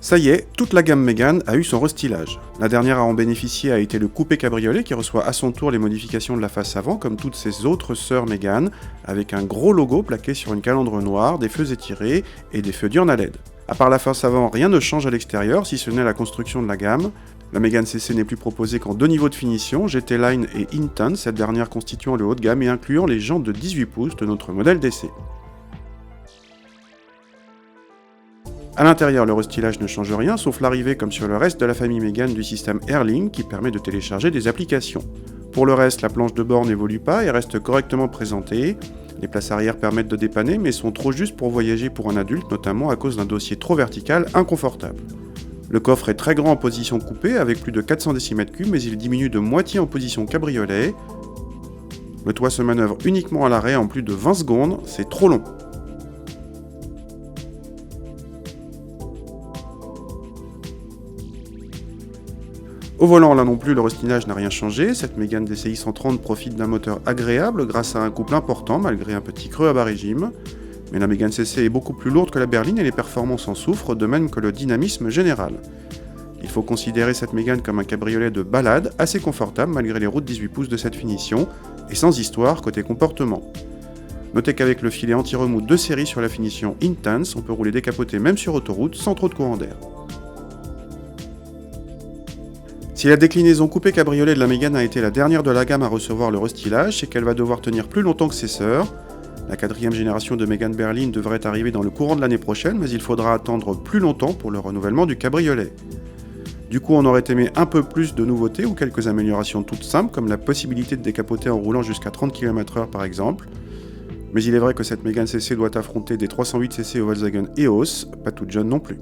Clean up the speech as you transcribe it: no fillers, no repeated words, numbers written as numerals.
Ça y est, toute la gamme Mégane a eu son restylage. La dernière à en bénéficier a été le coupé cabriolet qui reçoit à son tour les modifications de la face avant comme toutes ses autres sœurs Mégane, avec un gros logo plaqué sur une calandre noire, des feux étirés et des feux diurnes à LED. A part la face avant, rien ne change à l'extérieur si ce n'est la construction de la gamme. La Mégane CC n'est plus proposée qu'en deux niveaux de finition, GT Line et Intense, cette dernière constituant le haut de gamme et incluant les jantes de 18 pouces de notre modèle d'essai. A l'intérieur, le restylage ne change rien, sauf l'arrivée, comme sur le reste de la famille Mégane, du système Airlink qui permet de télécharger des applications. Pour le reste, la planche de bord n'évolue pas et reste correctement présentée. Les places arrière permettent de dépanner, mais sont trop justes pour voyager pour un adulte, notamment à cause d'un dossier trop vertical, inconfortable. Le coffre est très grand en position coupée, avec plus de 400 décimètres cubes, mais il diminue de moitié en position cabriolet. Le toit se manœuvre uniquement à l'arrêt en plus de 20 secondes, c'est trop long. Au volant, là non plus, le restylage n'a rien changé. Cette Mégane DCI 130 profite d'un moteur agréable grâce à un couple important, malgré un petit creux à bas régime. Mais la Mégane CC est beaucoup plus lourde que la berline et les performances en souffrent, de même que le dynamisme général. Il faut considérer cette Mégane comme un cabriolet de balade, assez confortable malgré les roues de 18 pouces de cette finition, et sans histoire côté comportement. Notez qu'avec le filet anti-remous de série sur la finition Intense, on peut rouler décapoté même sur autoroute sans trop de courant d'air. Si la déclinaison coupé cabriolet de la Mégane a été la dernière de la gamme à recevoir le restylage, c'est qu'elle va devoir tenir plus longtemps que ses sœurs. La 4e génération de Mégane berline devrait arriver dans le courant de l'année prochaine, mais il faudra attendre plus longtemps pour le renouvellement du cabriolet. Du coup, on aurait aimé un peu plus de nouveautés ou quelques améliorations toutes simples, comme la possibilité de décapoter en roulant jusqu'à 30 km/h par exemple. Mais il est vrai que cette Mégane CC doit affronter des 308 cc au Volkswagen EOS, pas toute jeune non plus.